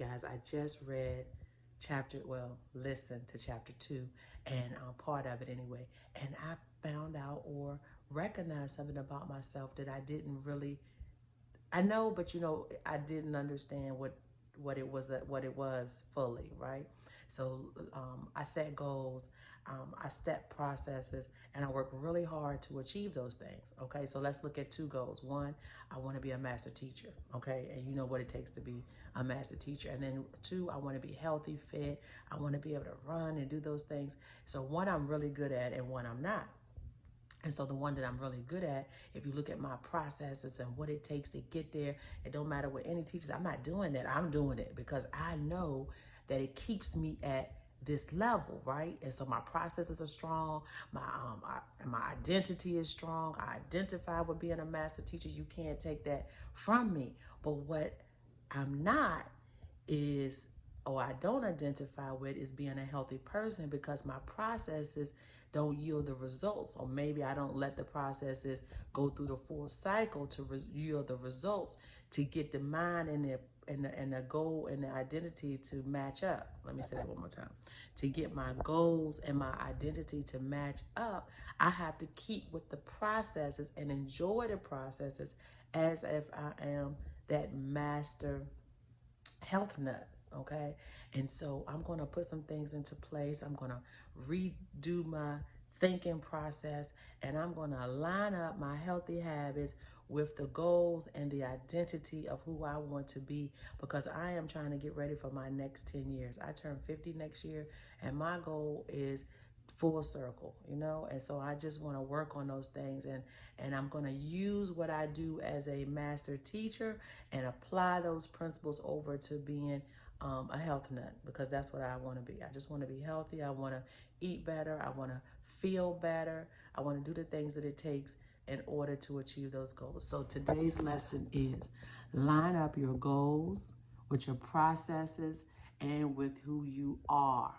guys, I just read listened to chapter 2 and part of it anyway. And I found out or recognized something about myself that I didn't really, I know, but I didn't understand what it was fully, right? So I set goals, I step processes, and I work really hard to achieve those things. Okay, so let's look at two goals. One, I want to be a master teacher. Okay, and you know what it takes to be a master teacher. And then two, I want to be healthy, fit. I want to be able to run and do those things. So one I'm really good at, and one I'm not. And so the one that I'm really good at, if you look at my processes and what it takes to get there, it don't matter what any teachers, I'm not doing that. I'm doing it because I know that it keeps me at this level, right? And so my processes are strong. My identity is strong. I identify with being a master teacher. You can't take that from me. But what I'm not is, or I don't identify with, is being a healthy person because my processes don't yield the results, or maybe I don't let the processes go through the full cycle to yield the results to get the mind and the goal and the identity to match up. Let me say that one more time. To get my goals and my identity to match up, I have to keep with the processes and enjoy the processes as if I am that master health nut. Okay, and so I'm going to put some things into place. I'm going to redo my thinking process, and I'm going to line up my healthy habits with the goals and the identity of who I want to be, because I am trying to get ready for my next 10 years. I turn 50 next year, and my goal is full circle, and so I just want to work on those things, and I'm going to use what I do as a master teacher and apply those principles over to being a health nut, because that's what I want to be. I just want to be healthy. I want to eat better. I want to feel better. I want to do the things that it takes in order to achieve those goals. So today's lesson is line up your goals with your processes and with who you are.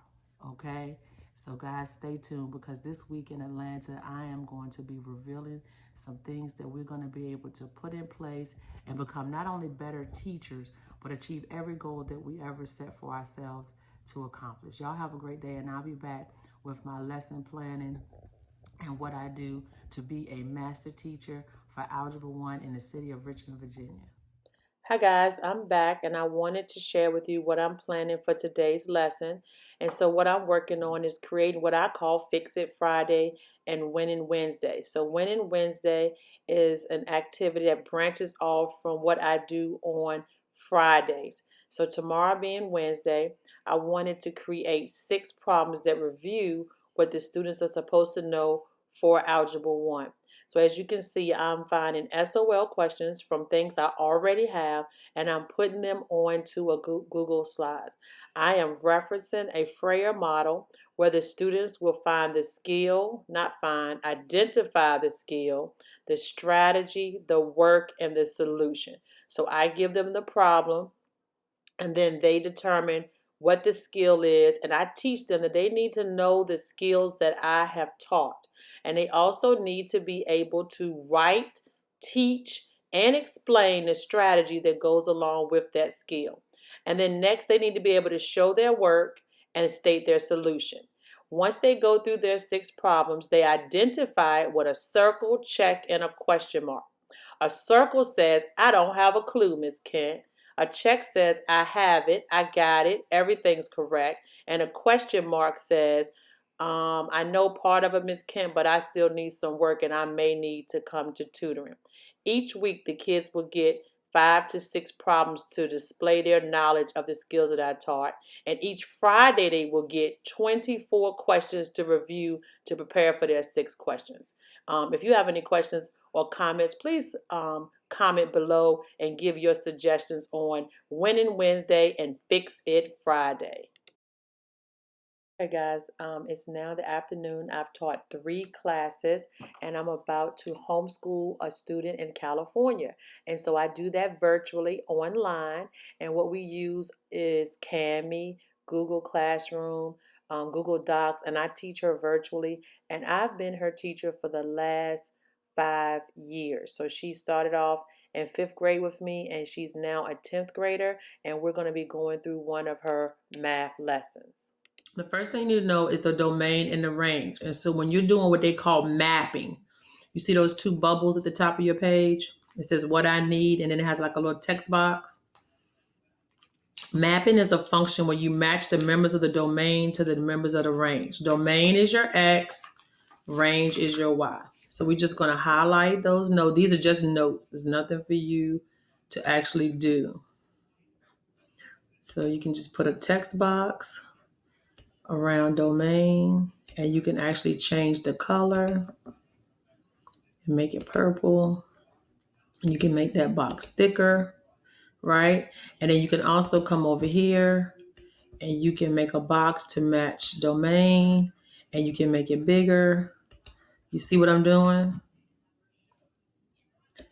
Okay? So guys, stay tuned, because this week in Atlanta, I am going to be revealing some things that we're going to be able to put in place and become not only better teachers, but achieve every goal that we ever set for ourselves to accomplish. Y'all have a great day, and I'll be back with my lesson planning and what I do to be a master teacher for Algebra 1 in the city of Richmond, Virginia. Hi guys, I'm back and I wanted to share with you what I'm planning for today's lesson. And so what I'm working on is creating what I call Fix It Friday and Winning Wednesday. So Winning Wednesday is an activity that branches off from what I do on Fridays. So tomorrow being Wednesday, I wanted to create 6 problems that review what the students are supposed to know for Algebra 1. So as you can see, I'm finding SOL questions from things I already have, and I'm putting them onto a Google Slides. I am referencing a Frayer model where the students will find the skill, identify the skill, the strategy, the work, and the solution. So I give them the problem, and then they determine what the skill is, and I teach them that they need to know the skills that I have taught, and they also need to be able to write, teach, and explain the strategy that goes along with that skill. And then next, they need to be able to show their work and state their solution. Once they go through their 6 problems, they identify it with a circle, check, and a question mark. A circle says, I don't have a clue, Miss Kent. A check says, I have it, I got it, everything's correct. And a question mark says, I know part of it, Miss Kent, but I still need some work and I may need to come to tutoring. Each week, the kids will get 5 to 6 problems to display their knowledge of the skills that I taught. And each Friday, they will get 24 questions to review to prepare for their 6 questions. If you have any questions or comments, please comment below and give your suggestions on Winning Wednesday and Fix It Friday. Hey guys, it's now the afternoon. I've taught 3 classes and I'm about to homeschool a student in California. And so I do that virtually online. And what we use is Kami, Google Classroom, Google Docs, and I teach her virtually. And I've been her teacher for the last 5 years. So she started off in 5th grade with me, and she's now a 10th grader, and we're going to be going through one of her math lessons. The first thing you need to know is the domain and the range. And so when you're doing what they call mapping, you see those 2 bubbles at the top of your page? It says what I need, and then it has like a little text box. Mapping is a function where you match the members of the domain to the members of the range. Domain is your X, range is your Y. So we're just going to highlight those notes. These are just notes. There's nothing for you to actually do. So you can just put a text box around domain, and you can actually change the color and make it purple. And you can make that box thicker, right? And then you can also come over here and you can make a box to match domain, and you can make it bigger. You see what I'm doing?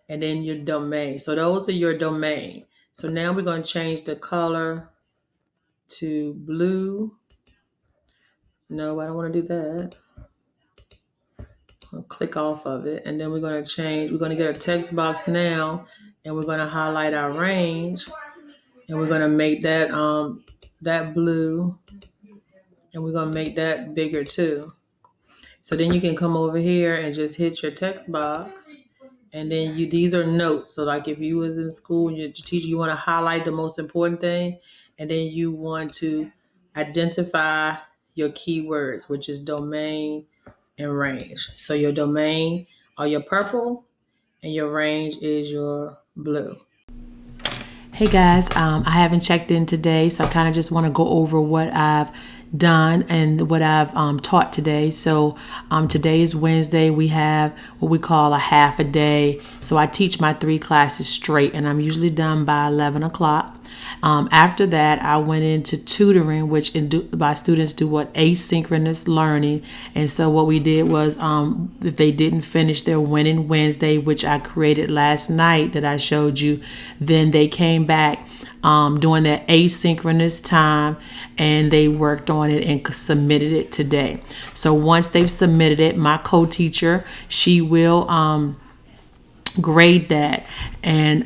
And then your domain. So those are your domain. So now we're going to change the color to blue. No, I don't want to do that. I'll click off of it. And then we're going to get a text box now, and we're going to highlight our range, and we're going to make that that blue, and we're going to make that bigger too. So then you can come over here and just hit your text box, and then these are notes. So like if you was in school and your teacher, you want to highlight the most important thing, and then you want to identify your keywords, which is domain and range. So your domain are your purple, and your range is your blue. Hey guys, I haven't checked in today, so I kind of just want to go over what I've done and what I've taught today. So today is Wednesday. We have what we call a half a day. So I teach my 3 classes straight, and I'm usually done by 11 o'clock. After that, I went into tutoring, which my students do what asynchronous learning. And so what we did was if they didn't finish their Winning Wednesday, which I created last night that I showed you, then they came back during that asynchronous time, and they worked on it and submitted it today. So once they've submitted it, my co-teacher, she will grade that, and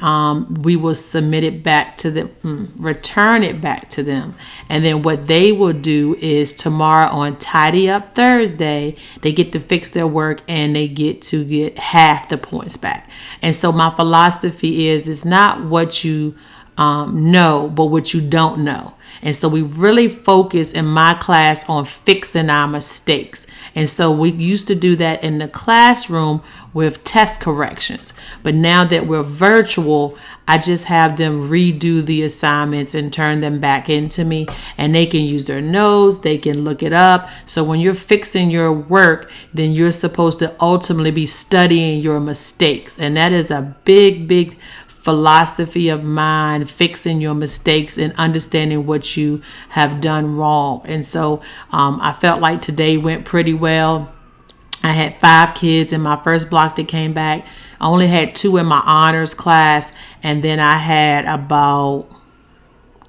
we will submit it back to them, return it back to them. And then what they will do is tomorrow on Tidy Up Thursday, they get to fix their work, and they get to get half the points back. And so my philosophy is, it's not what you know, but what you don't know. And so we really focus in my class on fixing our mistakes. And so we used to do that in the classroom with test corrections. But now that we're virtual, I just have them redo the assignments and turn them back into me. And they can use their notes, they can look it up. So when you're fixing your work, then you're supposed to ultimately be studying your mistakes. And that is a big philosophy of mine, fixing your mistakes and understanding what you have done wrong. And so I felt like today went pretty well. I had 5 kids in my first block that came back. I only had 2 in my honors class, and then I had about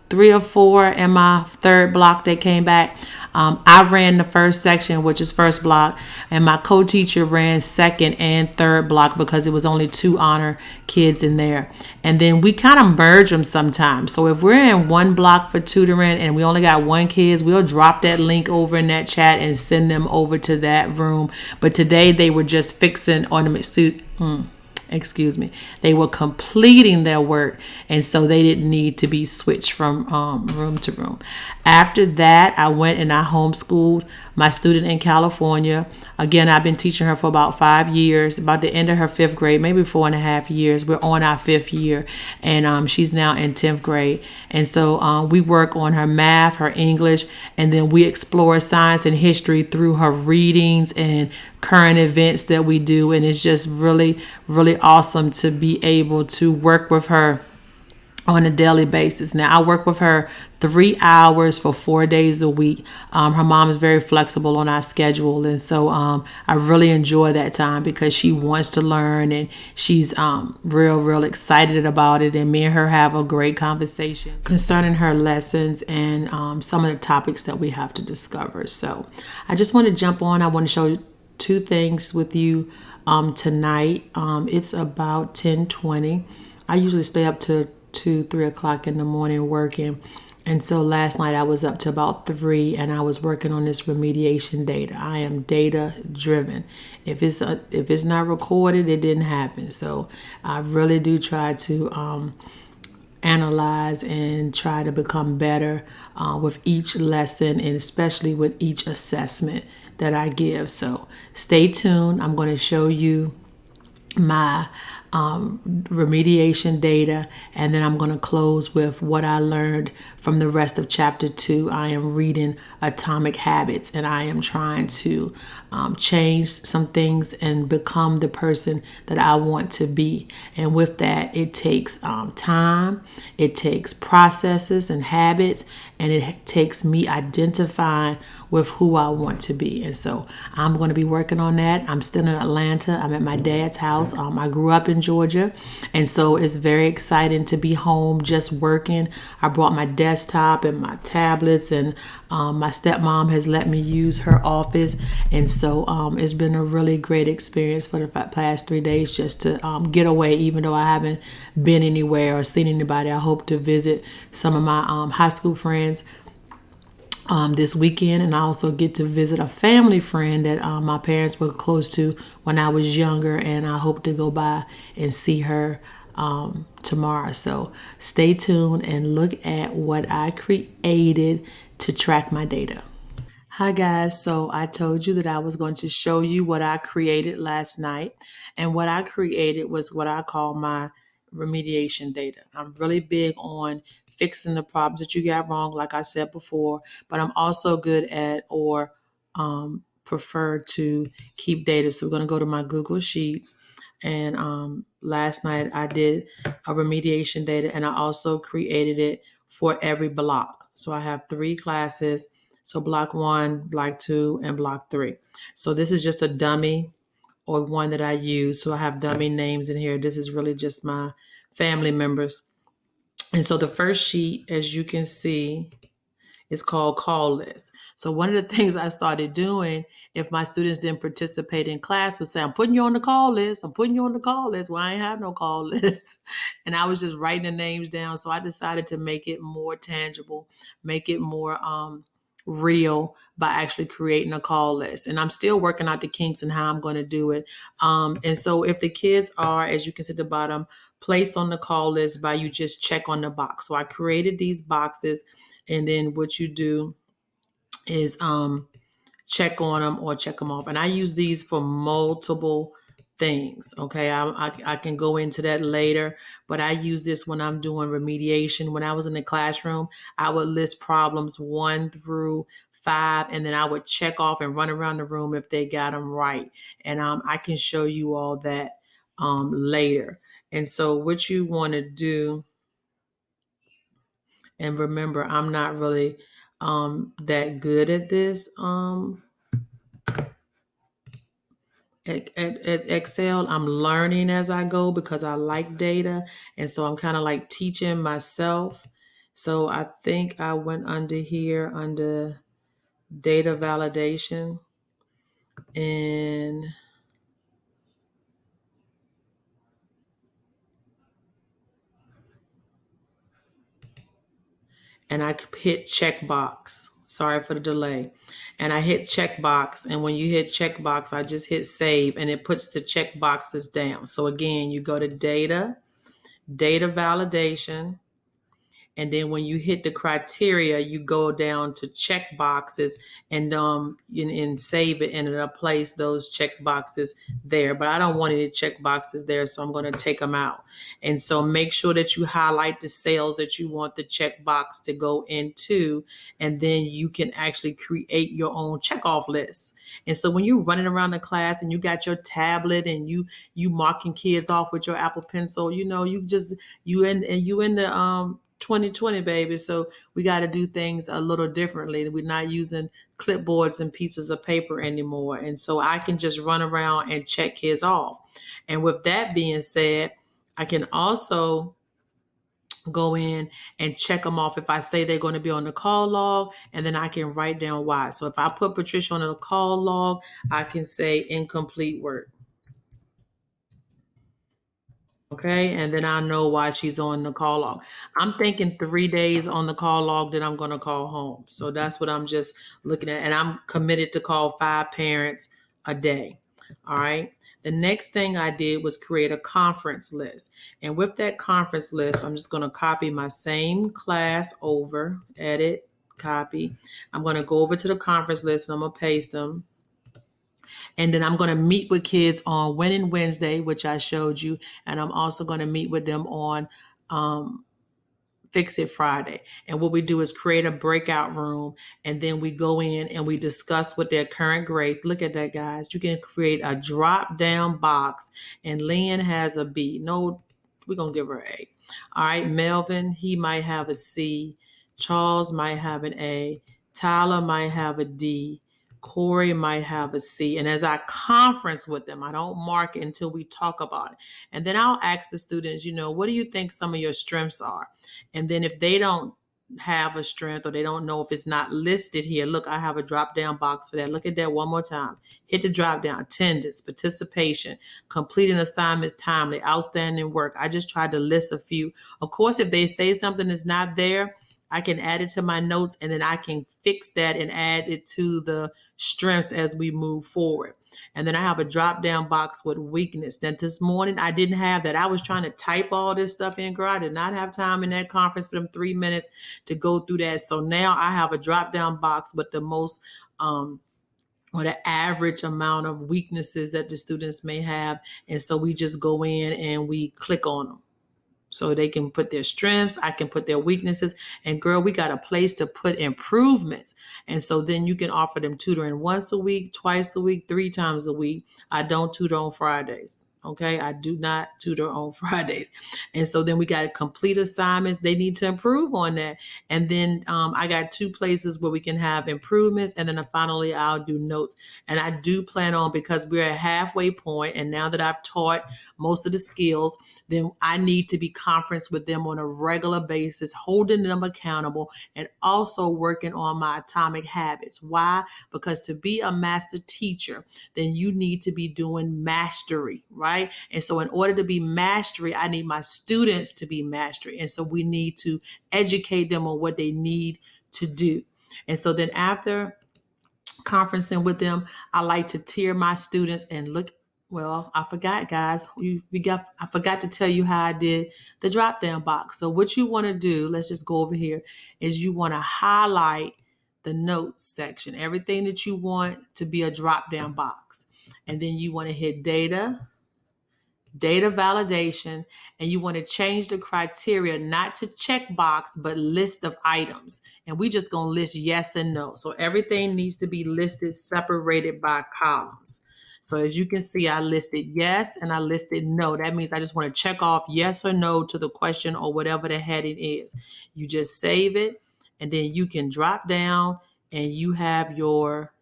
3 or 4 in my third block that came back. I ran the first section, which is first block, and my co-teacher ran second and third block because it was only 2 honor kids in there. And then we kind of merge them sometimes. So if we're in one block for tutoring and we only got 1 kids, we'll drop that link over in that chat and send them over to that room. But today they were just fixing they were completing their work, and so they didn't need to be switched from room to room. After that, I went and I homeschooled my student in California. Again, I've been teaching her for about 5 years, about the end of her 5th grade, maybe 4.5 years. We're on our 5th year, and she's now in 10th grade. And so we work on her math, her English, and then we explore science and history through her readings and current events that we do. And it's just really awesome to be able to work with her on a daily basis. Now, I work with her 3 hours for 4 days a week. Her mom is very flexible on our schedule. And so I really enjoy that time because she wants to learn, and she's real excited about it. And me and her have a great conversation concerning her lessons and some of the topics that we have to discover. So I just want to jump on. I want to show 2 things with you tonight. It's about 10:20. I usually stay up to 2, 3 o'clock in the morning working. And so last night I was up to about 3 and I was working on this remediation data. I am data driven. If it's not recorded, it didn't happen. So I really do try to analyze and try to become better with each lesson and especially with each assessment that I give. So stay tuned. I'm going to show you my remediation data, and then I'm going to close with what I learned from the rest of chapter 2. I am reading Atomic Habits, and I am trying to change some things and become the person that I want to be. And with that, it takes time, it takes processes and habits, and it takes me identifying with who I want to be. And so I'm going to be working on that. I'm still in Atlanta. I'm at my dad's house. I grew up in Georgia, and so it's very exciting to be home just working. I brought my desktop and my tablets, and my stepmom has let me use her office. And so it's been a really great experience for the past 3 days just to get away, even though I haven't been anywhere or seen anybody. I hope to visit some of my high school friends this weekend, and I also get to visit a family friend that my parents were close to when I was younger, and I hope to go by and see her tomorrow. So stay tuned and look at what I created to track my data. Hi guys, so I told you that I was going to show you what I created last night, and what I created was what I call my remediation data. I'm really big on fixing the problems that you got wrong, like I said before, but I'm also good at or prefer to keep data. So we're going to go to my Google Sheets, and last night I did a remediation data, and I also created it for every block. So I have 3 classes. So block 1, block 2, and block 3. So this is just a dummy or one that I use. So I have dummy names in here. This is really just my family members. And so the first sheet, as you can see, is called call list. So one of the things I started doing, if my students didn't participate in class, was say, I'm putting you on the call list. I'm putting you on the call list. Well, I ain't have no call list. And I was just writing the names down. So I decided to make it more tangible, make it more real by actually creating a call list. And I'm still working out the kinks and how I'm going to do it. And so if the kids are, as you can see at the bottom, placed on the call list by you just check on the box. So I created these boxes, and then what you do is check on them or check them off. And I use these for multiple things. Okay, I can go into that later, but I use this when I'm doing remediation. When I was in the classroom, I would list problems 1 through 5, and then I would check off and run around the room if they got them right. And I can show you all that later. And so what you want to do, and remember, I'm not really that good at this at Excel. I'm learning as I go because I like data, and so I'm kind of like teaching myself. So I think I went under here under data validation, and I hit checkbox. Sorry for the delay. And I hit checkbox. And when you hit checkbox, I just hit save, and it puts the checkboxes down. So again, you go to data validation, and then when you hit the criteria, you go down to check boxes, and save it, and it'll place those check boxes there. But I don't want any check boxes there, so I'm going to take them out. And so make sure that you highlight the cells that you want the check box to go into, and then you can actually create your own check off list. And so when you're running around the class and you got your tablet and you marking kids off with your Apple Pencil, you in the 2020, baby. So we got to do things a little differently. We're not using clipboards and pieces of paper anymore. And so I can just run around and check kids off. And with that being said, I can also go in and check them off if I say they're going to be on the call log, and then I can write down why. So if I put Patricia on the call log, I can say incomplete work. Okay, and then I know why she's on the call log. I'm thinking 3 days on the call log, then I'm going to call home. So that's what I'm just looking at. And I'm committed to call 5 parents a day. All right. The next thing I did was create a conference list. And with that conference list, I'm just going to copy my same class over, edit, copy. I'm going to go over to the conference list and I'm going to paste them. And then I'm going to meet with kids on Winning Wednesday, which I showed you. And I'm also going to meet with them on Fix It Friday. And what we do is create a breakout room. And then we go in and we discuss what their current grades. Look at that, guys. You can create a drop down box. And Lynn has a B. No, we're going to give her an A. All right. Melvin, he might have a C. Charles might have an A. Tyler might have a D. Corey might have a C. And as I conference with them, I don't mark it until we talk about it. And then I'll ask the students, what do you think some of your strengths are? And then if they don't have a strength or they don't know if it's not listed here, look, I have a drop down box for that. Look at that one more time. Hit the drop down: attendance, participation, completing assignments timely, outstanding work. I just tried to list a few. Of course, if they say something is not there, I can add it to my notes and then I can fix that and add it to the strengths as we move forward. And then I have a drop down box with weakness. Now this morning I didn't have that. I was trying to type all this stuff in, girl. I did not have time in that conference for them 3 minutes to go through that. So now I have a drop down box with the most or the average amount of weaknesses that the students may have. And so we just go in and we click on them. So they can put their strengths, I can put their weaknesses. And girl, we got a place to put improvements. And so then you can offer them tutoring once a week, twice a week, 3 times a week. I don't tutor on Fridays. Okay, I do not tutor on Fridays. And so then we got complete assignments. They need to improve on that. And then I got 2 places where we can have improvements. And then finally, I'll do notes. And I do plan on, because we're at halfway point, and now that I've taught most of the skills, then I need to be conference with them on a regular basis, holding them accountable and also working on my atomic habits. Why? Because to be a master teacher, then you need to be doing mastery, right? And so in order to be mastery, I need my students to be mastery. And so we need to educate them on what they need to do. And so then after conferencing with them, I like to tier my students and look. Well, I forgot, guys. I forgot to tell you how I did the drop down box. So what you want to do, let's just go over here, is you want to highlight the notes section, everything that you want to be a drop down box. And then you want to hit data validation, and you want to change the criteria, not to checkbox, but list of items. And we just going to list yes and no. So everything needs to be listed, separated by columns. So as you can see, I listed yes and I listed no. That means I just want to check off yes or no to the question or whatever the heading is. You just save it, and then you can drop down and you have your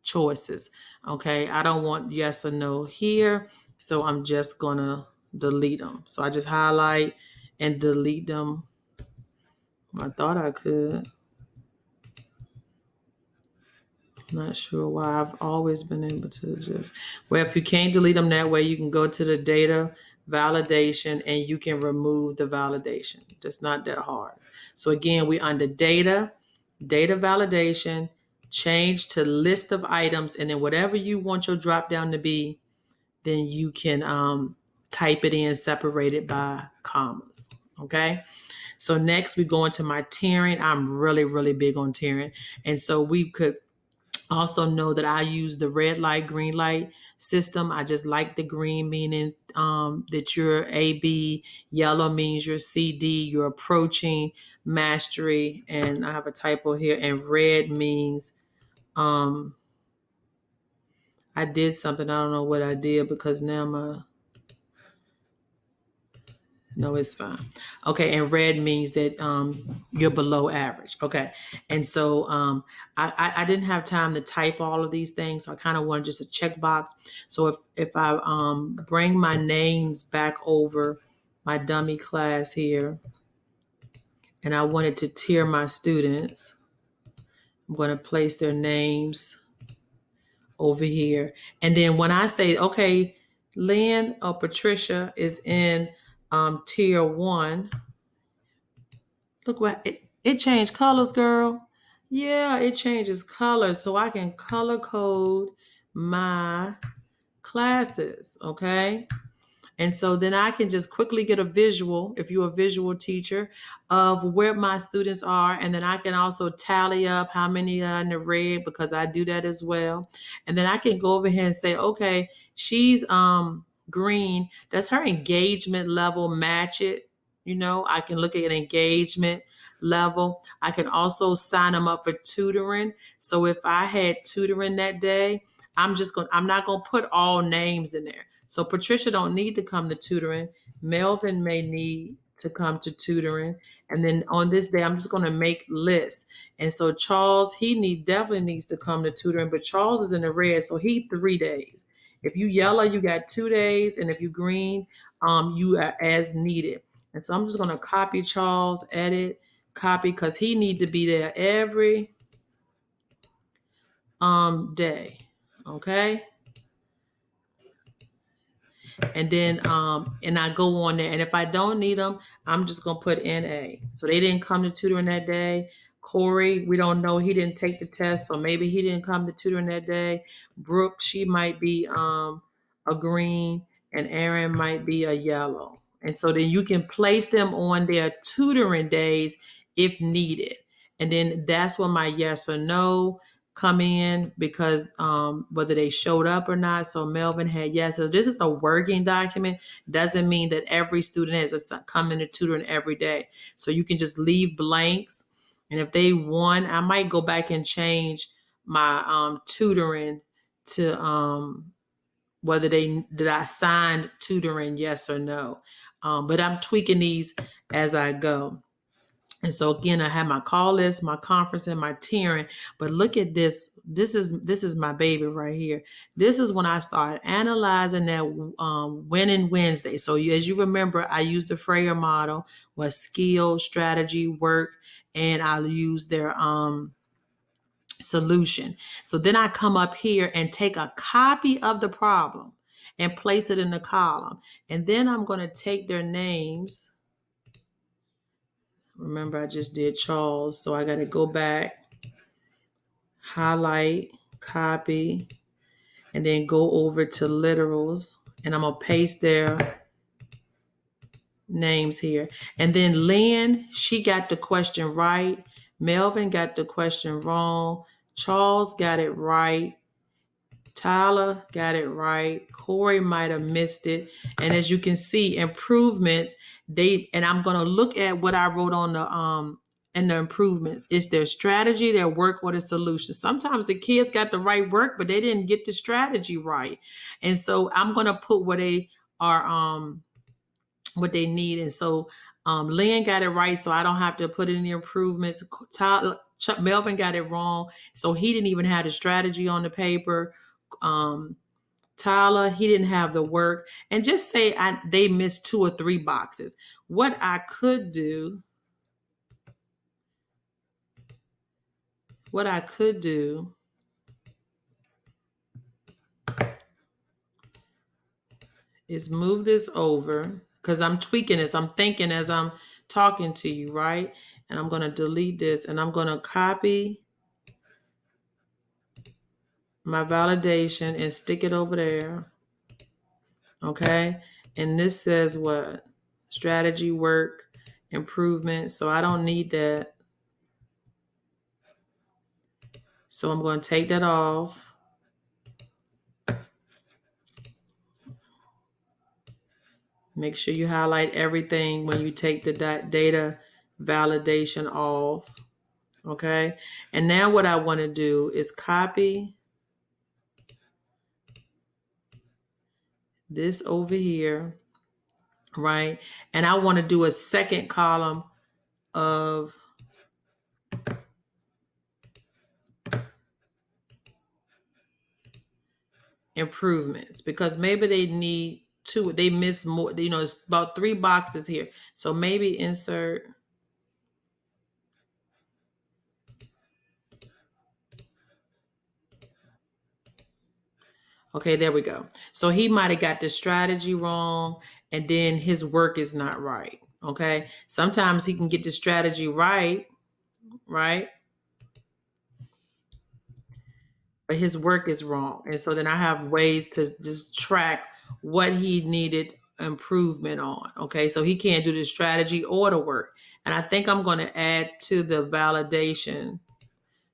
choices. Okay, I don't want yes or no here, so I'm just gonna delete them. So I just highlight and delete them. I thought I could. Not sure why. I've always been able to just, well, if you can't delete them that way, you can go to the data validation and you can remove the validation. That's not that hard. So again, we under data validation, change to list of items, and then whatever you want your drop down to be, then you can type it in, separated by commas. Okay. So next we go into my tiering. I'm really, really big on tiering. And so we could also know that I use the red light, green light system. I just like the green, meaning that you're AB, yellow means you're CD, you're approaching mastery. And I have a typo here, and red means I did something. I don't know what I did because now no, it's fine. Okay, and red means that you're below average. Okay, and so I didn't have time to type all of these things, so I kind of wanted just a checkbox. So if I bring my names back over my dummy class here, and I wanted to tier my students, I'm going to place their names over here, and then when I say okay, Lynn or Patricia is in tier 1. Look what it changed colors, girl. Yeah, it changes colors so I can color code my classes, okay? And so then I can just quickly get a visual, if you're a visual teacher, of where my students are. And then I can also tally up how many are in the red because I do that as well. And then I can go over here and say, okay, she's green. Does her engagement level match it? I can look at an engagement level. I can also sign them up for tutoring. So if I had tutoring that day, I'm not gonna put all names in there. So Patricia don't need to come to tutoring. Melvin may need to come to tutoring. And then on this day, I'm just going to make lists. And so Charles, definitely needs to come to tutoring, but Charles is in the red, so he 3 days. If you yellow, you got 2 days, and if you green, you are as needed. And so I'm just going to copy Charles, edit, copy, because he need to be there every day. Okay. And then and I go on there, and if I don't need them, I'm just gonna put NA. So they didn't come to tutoring that day. Corey, we don't know, he didn't take the test, so maybe he didn't come to tutoring that day. Brooke, she might be a green, and Aaron might be a yellow. And so then you can place them on their tutoring days if needed. And then that's when my yes or no come in, because whether they showed up or not. So Melvin had yes. So this is a working document. Doesn't mean that every student has to come in to tutoring every day. So you can just leave blanks. And if they won, I might go back and change my tutoring to whether did I signed tutoring yes or no. But I'm tweaking these as I go. And so again, I have my call list, my conference, and my tiering. But look at this. This is my baby right here. This is when I started analyzing that winning Wednesday. So as you remember, I used the Freya model, was skill, strategy, work, and I'll use their solution. So then I come up here and take a copy of the problem and place it in the column. And then I'm going to take their names. Remember, I just did Charles, so I got to go back, highlight, copy, and then go over to literals, and I'm going to paste their names here. And then Lynn, she got the question right. Melvin got the question wrong. Charles got it right. Tyler got it right. Corey might have missed it. And as you can see, improvements, and I'm going to look at what I wrote on the improvements. It's their strategy, their work, or the solution. Sometimes the kids got the right work, but they didn't get the strategy right. And so I'm going to put what they are, what they need. And so Lynn got it right, so I don't have to put in the improvements. Melvin got it wrong, so he didn't even have the strategy on the paper. Tyler, he didn't have the work. And just say they missed 2 or 3 boxes. What I could do is move this over, because I'm tweaking this. I'm thinking as I'm talking to you, right? And I'm going to delete this, and I'm going to copy my validation and stick it over there. Okay. And this says what? Strategy, work, improvement. So I don't need that. So I'm going to take that off. Make sure you highlight everything when you take the data validation off. Okay. And now what I want to do is copy this over here, right? And I want to do a second column of improvements, because maybe they need 2, they miss more, it's about 3 boxes here. So maybe insert. Okay, there we go. So he might have got the strategy wrong, and then his work is not right. Okay. Sometimes he can get the strategy right, right? But his work is wrong. And so then I have ways to just track what he needed improvement on. Okay. So he can't do the strategy or the work. And I think I'm going to add to the validation.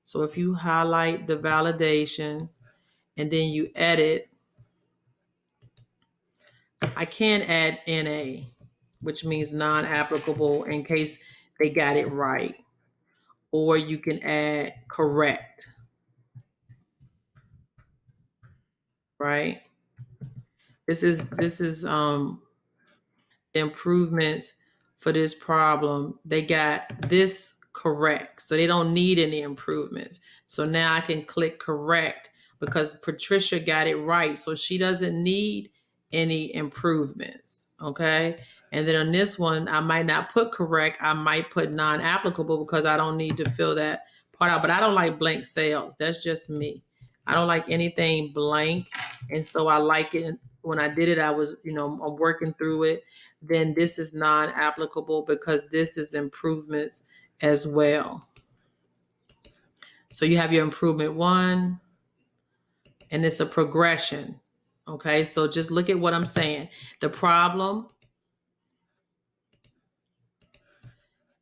So if you highlight the validation and then you edit, I can add NA, which means non-applicable in case they got it right. Or you can add correct, right? This is improvements for this problem. They got this correct, so they don't need any improvements. So now I can click correct because Patricia got it right, so she doesn't need any improvements. Okay. And then on this one, I might not put correct. I might put non-applicable because I don't need to fill that part out. But I don't like blank cells. That's just me. I don't like anything blank. And so I like it. When I did it, I was, I'm working through it. Then this is non-applicable because this is improvements as well. So you have your improvement 1, and it's a progression. Okay, so just look at what I'm saying. The problem,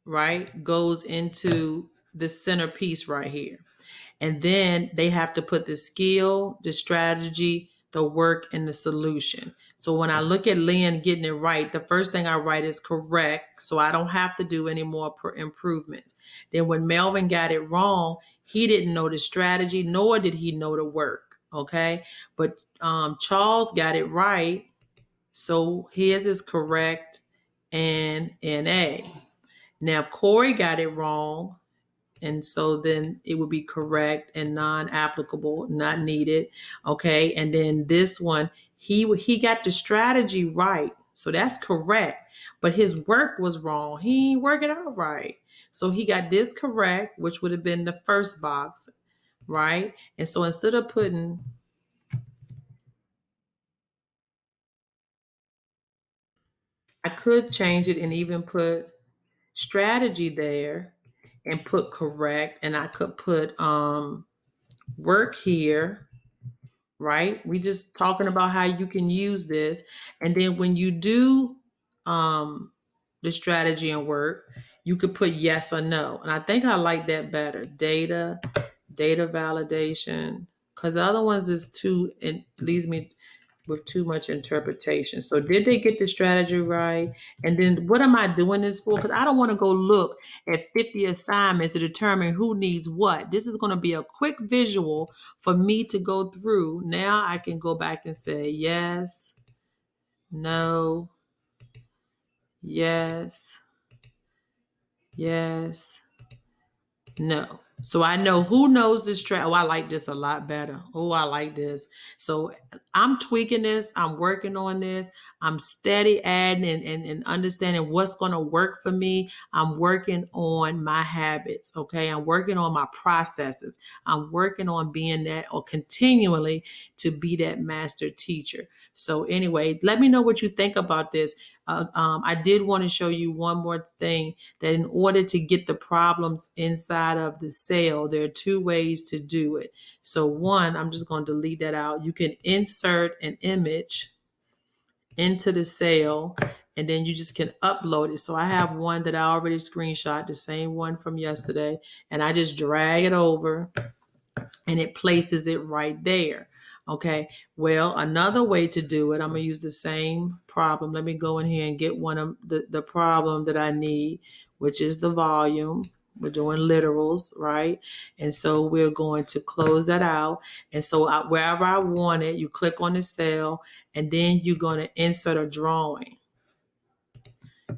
right, goes into the centerpiece right here. And then they have to put the skill, the strategy, the work, and the solution. So when I look at Lynn getting it right, the first thing I write is correct. So I don't have to do any more improvements. Then when Melvin got it wrong, he didn't know the strategy, nor did he know the work. Okay. But Charles got it right. So his is correct and NA. Now, if Corey got it wrong, and so then it would be correct and non-applicable, not needed. Okay. And then this one, he got the strategy right. So that's correct. But his work was wrong. He ain't working out right. So he got this correct, which would have been the first box. Right. And so instead of putting, I could change it and even put strategy there and put correct. And I could put work here, right? We just talking about how you can use this. And then when you do the strategy and work, you could put yes or no. And I think I like that better. Data validation. Because the other ones is too, it leaves me with too much interpretation. So did they get the strategy right? And then what am I doing this for? Because I don't want to go look at 50 assignments to determine who needs what. This is going to be a quick visual for me to go through. Now I can go back and say yes, no, yes, yes, no. So I know who knows this track. Oh, I like this a lot better. Oh, I like this. So I'm tweaking this. I'm working on this. I'm steady adding and understanding what's going to work for me. I'm working on my habits. Okay. I'm working on my processes. I'm working on being that or continually to be that master teacher. So anyway, let me know what you think about this. I did want to show you one more thing, that in order to get the problems inside of the cell, there are 2 ways to do it. So one, I'm just going to delete that out. You can insert an image into the cell and then you just can upload it. So I have one that I already screenshot, the same one from yesterday, and I just drag it over and it places it right there. Okay. Well, another way to do it, I'm going to use the same problem. Let me go in here and get one of the problem that I need, which is the volume. We're doing literals, right? And so we're going to close that out. And so wherever I want it, you click on the cell and then you're going to insert a drawing.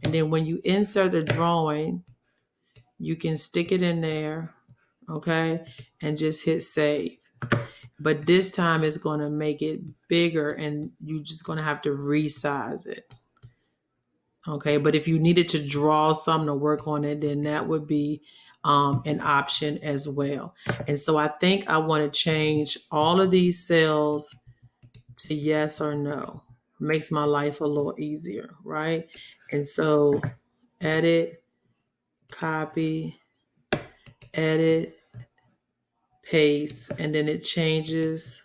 And then when you insert a drawing, you can stick it in there, okay? And just hit save. But this time it's going to make it bigger and you're just going to have to resize it. Okay. But if you needed to draw something to work on it, then that would be an option as well. And so I think I want to change all of these cells to yes or no. Makes my life a little easier, right? And so edit, copy, edit, paste, and then it changes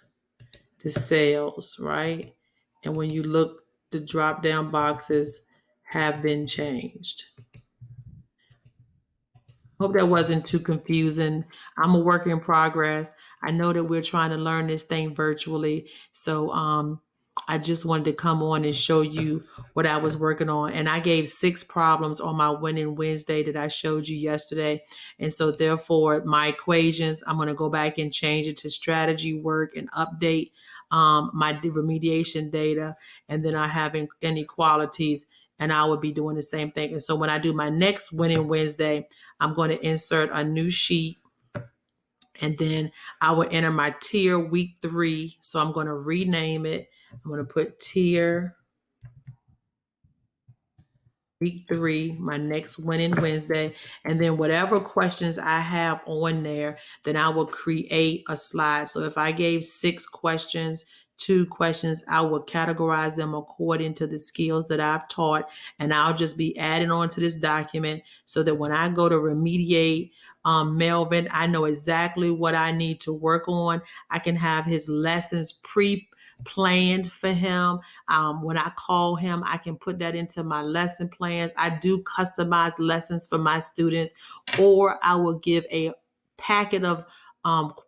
the cells, right? And when you look, the drop down boxes have been changed. Hope that wasn't too confusing. I'm a work in progress. I know that we're trying to learn this thing virtually. So I just wanted to come on and show you what I was working on. And I gave 6 problems on my Winning Wednesday that I showed you yesterday. And so therefore my equations, I'm going to go back and change it to strategy work and update my remediation data. And then I have inequalities, and I will be doing the same thing. And so when I do my next Winning Wednesday, I'm going to insert a new sheet, and then I will enter my tier week 3. So I'm going to rename it. I'm going to put tier week 3, my next Winning Wednesday. And then whatever questions I have on there, then I will create a slide. So if I gave 6 questions, 2 questions, I will categorize them according to the skills that I've taught. And I'll just be adding on to this document so that when I go to remediate Melvin, I know exactly what I need to work on. I can have his lessons pre-planned for him. When I call him, I can put that into my lesson plans. I do customized lessons for my students, or I will give a packet of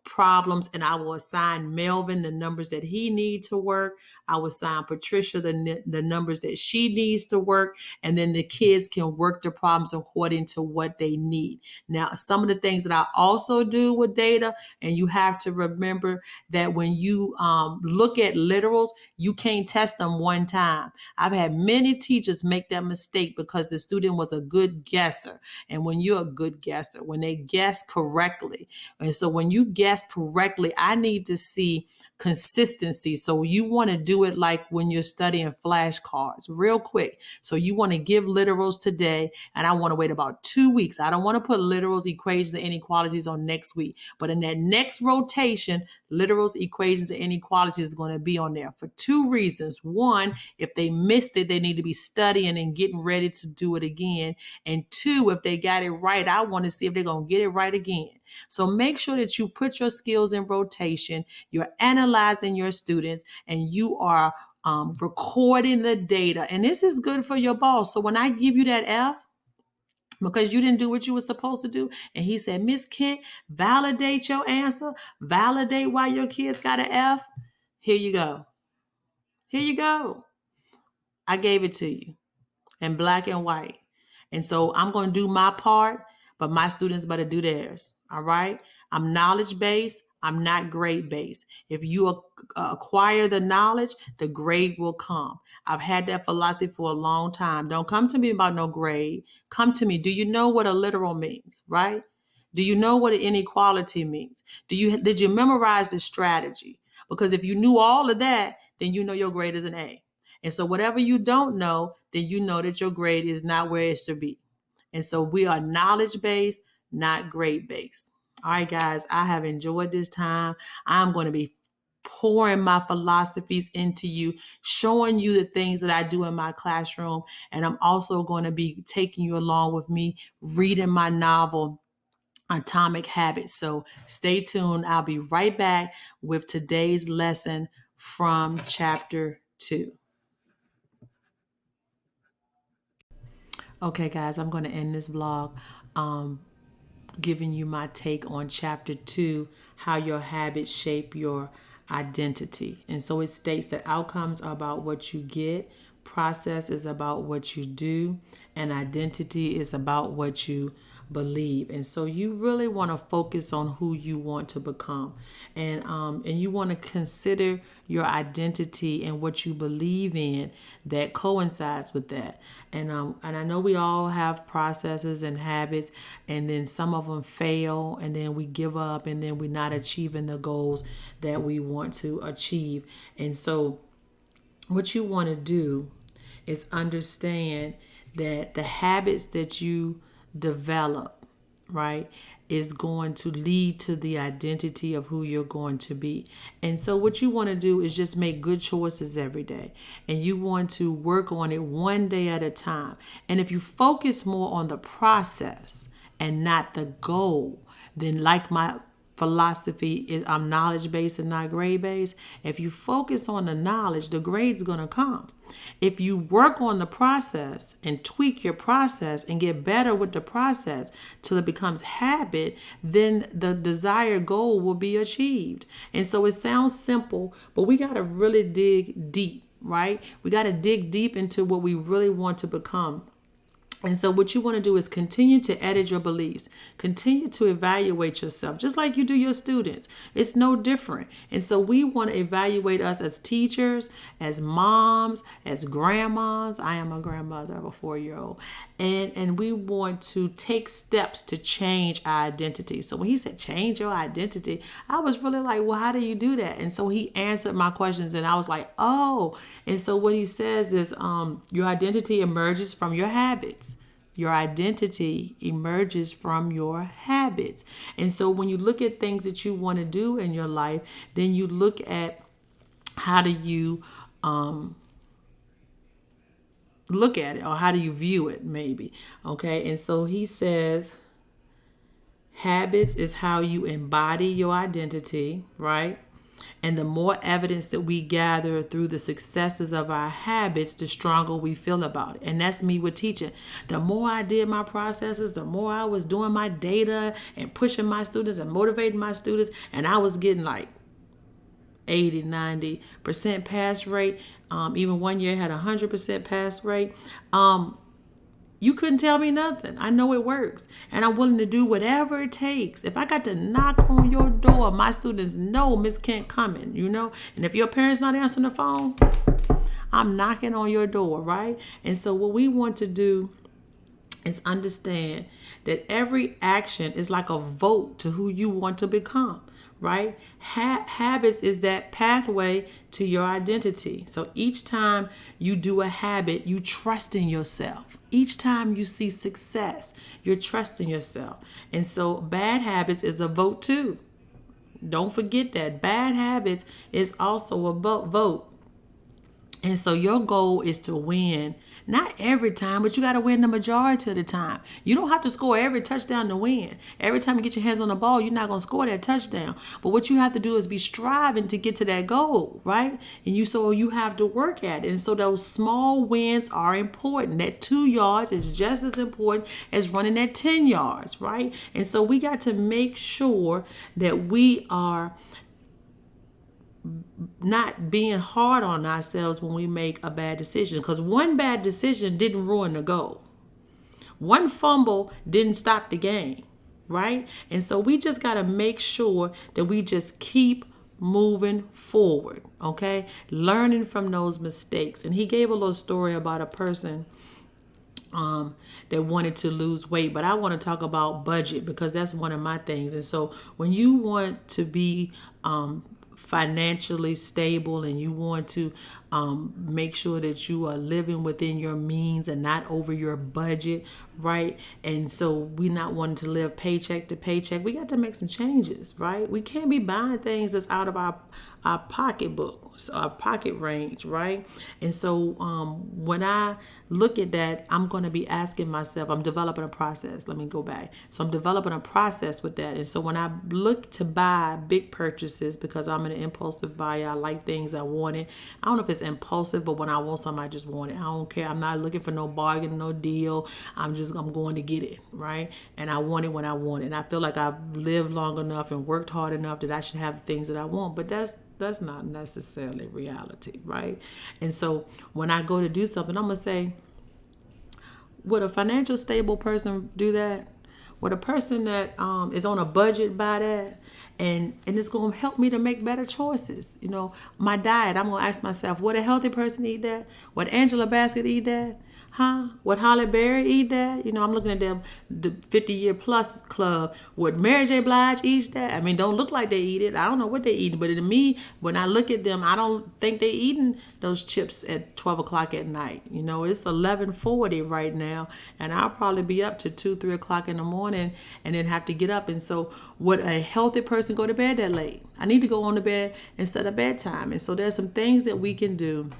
problems, and I will assign Melvin the numbers that he needs to work. I will assign Patricia the numbers that she needs to work, and then the kids can work the problems according to what they need. Now, some of the things that I also do with data, and you have to remember that when you look at literals, you can't test them one time. I've had many teachers make that mistake because the student was a good guesser. And when you're a good guesser, when they guess correctly, and so when you guess correctly, I need to see consistency. So you want to do it like when you're studying flashcards real quick. So you want to give literals today, and I want to wait about 2 weeks. I don't want to put literals, equations, and inequalities on next week. But in that next rotation, literals, equations, and inequalities is going to be on there for 2 reasons. One, if they missed it, they need to be studying and getting ready to do it again. And 2, if they got it right, I want to see if they're going to get it right again. So make sure that you put your skills in rotation, you're analyzing your students, and you are recording the data. And this is good for your boss. So when I give you that F, because you didn't do what you were supposed to do, and he said, Miss Kent, validate your answer, validate why your kids got an F. Here you go. Here you go. I gave it to you in black and white. And so I'm going to do my part, but my students better do theirs. All right. I'm knowledge based. I'm not grade based. If you acquire the knowledge, the grade will come. I've had that philosophy for a long time. Don't come to me about no grade. Come to me. Do you know what a literal means? Right? Do you know what an inequality means? Did you memorize the strategy? Because if you knew all of that, then you know your grade is an A. And so whatever you don't know, then you know that your grade is not where it should be. And so we are knowledge based, not grade based. All right, guys, I have enjoyed this time. I'm going to be pouring my philosophies into you, showing you the things that I do in my classroom. And I'm also going to be taking you along with me, reading my novel, Atomic Habits. So stay tuned. I'll be right back with today's lesson from chapter 2. Okay, guys, I'm going to end this vlog giving you my take on chapter 2, how your habits shape your identity. And so it states that outcomes are about what you get, process is about what you do, and identity is about what you believe. And so you really want to focus on who you want to become, and you want to consider your identity and what you believe in that coincides with that. And I know we all have processes and habits, and then some of them fail, and then we give up, and then we're not achieving the goals that we want to achieve. And so what you want to do is understand that the habits that you develop, right, is going to lead to the identity of who you're going to be. And so what you want to do is just make good choices every day. And you want to work on it one day at a time. And if you focus more on the process and not the goal, then like my philosophy is, I'm knowledge based and not grade based. If you focus on the knowledge, the grade's going to come. If you work on the process and tweak your process and get better with the process till it becomes habit, then the desired goal will be achieved. And so it sounds simple, but we got to really dig deep, right? We got to dig deep into what we really want to become. And so what you want to do is continue to edit your beliefs, continue to evaluate yourself, just like you do your students. It's no different. And so we want to evaluate us as teachers, as moms, as grandmas. I am a grandmother of a 4-year-old. And we want to take steps to change our identity. So when he said change your identity, I was really like, well, how do you do that? And so he answered my questions and I was like, oh. And so what he says is your identity emerges from your habits. Your identity emerges from your habits. And so when you look at things that you want to do in your life, then you look at how do you look at it, or how do you view it, maybe. Okay. And so he says habits is how you embody your identity, right? And the more evidence that we gather through the successes of our habits, the stronger we feel about it. And that's me with teaching. The more I did my processes, the more I was doing my data and pushing my students and motivating my students. And I was getting like 80, 90% pass rate. Even one year I had 100% pass rate. You couldn't tell me nothing. I know it works. And I'm willing to do whatever it takes. If I got to knock on your door, my students know Miss Kent coming, you know. And if your parents not answering the phone, I'm knocking on your door, right? And so what we want to do is understand that every action is like a vote to who you want to become, right? Habits is that pathway to your identity. So each time you do a habit, you trust in yourself. Each time you see success, you're trusting yourself. And so bad habits is a vote too. Don't forget that. Bad habits is also a vote. And so your goal is to win, not every time, but you got to win the majority of the time. You don't have to score every touchdown to win. Every time you get your hands on the ball, you're not going to score that touchdown. But what you have to do is be striving to get to that goal, right? And you have to work at it. And so those small wins are important. That 2 yards is just as important as running that 10 yards, right? And so we got to make sure that we are not being hard on ourselves when we make a bad decision, because one bad decision didn't ruin the goal. One fumble didn't stop the game, right? And so we just got to make sure that we just keep moving forward, okay? Learning from those mistakes. And he gave a little story about a person that wanted to lose weight, but I want to talk about budget because that's one of my things. And so when you want to be financially stable and you want to make sure that you are living within your means and not over your budget, right? And so we not wanting to live paycheck to paycheck. We got to make some changes, right? We can't be buying things that's out of our pocketbook, our pocket range, right? And so when I look at that, I'm going to be asking myself, I'm developing a process. Let me go back. So I'm developing a process with that. And so when I look to buy big purchases, because I'm an impulsive buyer, I like things I wanted. I don't know if it's impulsive, but when I want something, I just want it. I don't care. I'm not looking for no bargain, no deal. I'm going to get it, right? And I want it when I want it. And I feel like I've lived long enough and worked hard enough that I should have the things that I want. But that's not necessarily reality, right? And so when I go to do something, I'm going to say, would a financial stable person do that? Would a person that is on a budget buy that? And it's going to help me to make better choices. You know, my diet, I'm going to ask myself, would a healthy person eat that? Would Angela Bassett eat that? Huh? Would Holly Berry eat that? You know, I'm looking at them, the 50-year plus club. Would Mary J. Blige eat that? I mean, don't look like they eat it. I don't know what they eating, but to me, when I look at them, I don't think they eating those chips at 12 o'clock at night. You know, it's 11:40 right now, and I'll probably be up to 2, 3 o'clock in the morning, and then have to get up. And so, would a healthy person go to bed that late? I need to go on to bed and set a bedtime. And so, there's some things that we can do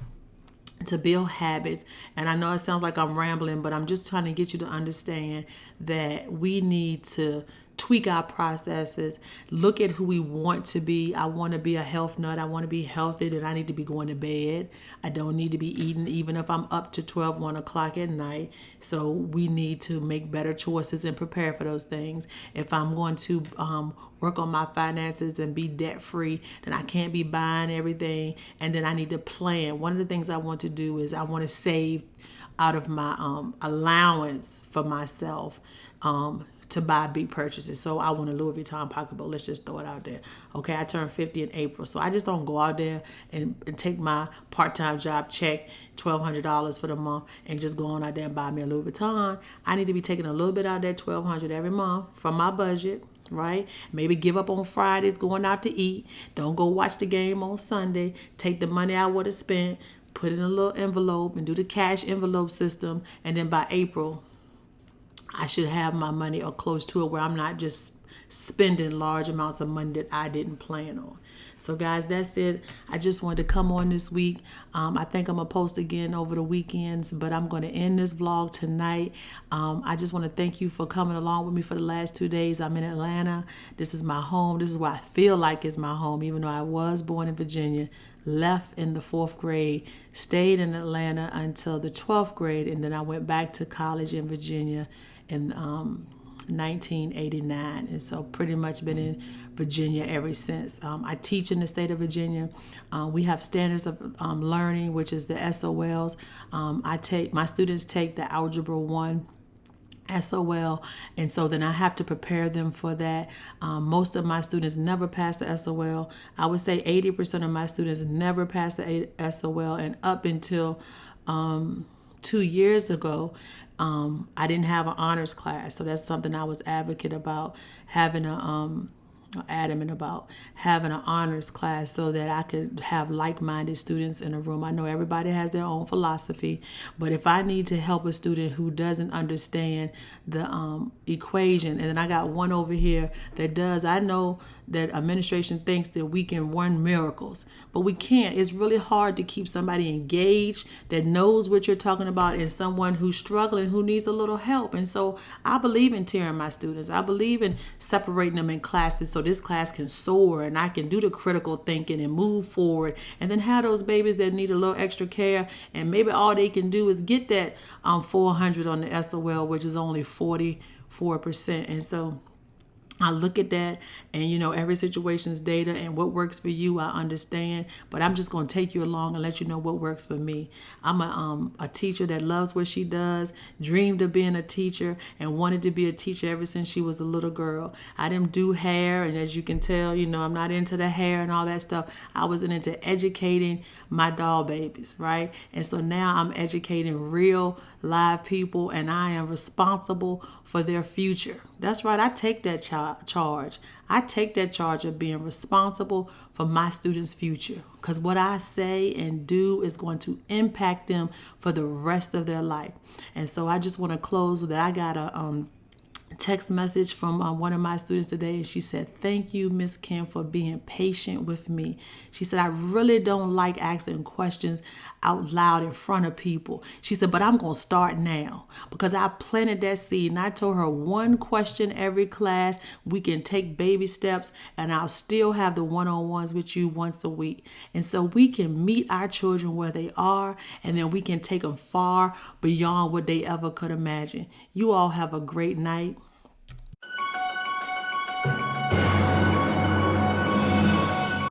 to build habits. And I know it sounds like I'm rambling, but I'm just trying to get you to understand that we need to tweak our processes, look at who we want to be. I want to be a health nut. I want to be healthy. Then I need to be going to bed. I don't need to be eating even if I'm up to 12, 1 o'clock at night. So we need to make better choices and prepare for those things. If I'm going to work on my finances and be debt free, then I can't be buying everything. And then I need to plan. One of the things I want to do is I want to save out of my allowance for myself to buy big purchases. So I want a Louis Vuitton pocketbook. Let's just throw it out there. Okay, I turned 50 in April. So I just don't go out there and take my part-time job check, $1,200 for the month, and just go on out there and buy me a Louis Vuitton. I need to be taking a little bit out of that $1,200 every month from my budget, right? Maybe give up on Fridays going out to eat. Don't go watch the game on Sunday. Take the money I would have spent, put it in a little envelope and do the cash envelope system. And then by April, I should have my money or close to it where I'm not just spending large amounts of money that I didn't plan on. So guys, that's it. I just wanted to come on this week. I think I'm going to post again over the weekends, but I'm going to end this vlog tonight. I just want to thank you for coming along with me for the last 2 days. I'm in Atlanta. This is my home. This is where I feel like is my home, even though I was born in Virginia, left in the 4th grade, stayed in Atlanta until the 12th grade, and then I went back to college in Virginia in 1989, and so pretty much been in Virginia ever since. I teach in the state of Virginia. We have standards of learning, which is the SOLs. My students take the Algebra 1 SOL, and so then I have to prepare them for that. Most of my students never pass the SOL. I would say 80% of my students never pass the SOL, and up until 2 years ago, I didn't have an honors class. So that's something I was adamant about having an honors class so that I could have like-minded students in a room. I know everybody has their own philosophy, but if I need to help a student who doesn't understand the equation, and then I got one over here that does, I know that administration thinks that we can run miracles, but we can't. It's really hard to keep somebody engaged that knows what you're talking about and someone who's struggling, who needs a little help. And so I believe in tearing my students. I believe in separating them in classes so this class can soar and I can do the critical thinking and move forward, and then have those babies that need a little extra care, and maybe all they can do is get that 400 on the SOL, which is only 44%. And so I look at that, and every situation's data, and what works for you I understand, but I'm just going to take you along and let you know what works for me. I'm a teacher that loves what she does, dreamed of being a teacher, and wanted to be a teacher ever since she was a little girl. I didn't do hair, and as you can tell, I'm not into the hair and all that stuff. I was into educating my doll babies, right? And so now I'm educating real live people, and I am responsible for their future. That's right. I take that charge. I take that charge of being responsible for my students' future, because what I say and do is going to impact them for the rest of their life. And so I just want to close with that. I got a text message from one of my students today, and she said, "Thank you, Miss Kim, for being patient with me." She said, "I really don't like asking questions out loud in front of people." She said, "But I'm going to start now because I planted that seed." And I told her, one question every class. We can take baby steps, and I'll still have the one-on-ones with you once a week. And so we can meet our children where they are, and then we can take them far beyond what they ever could imagine. You all have a great night.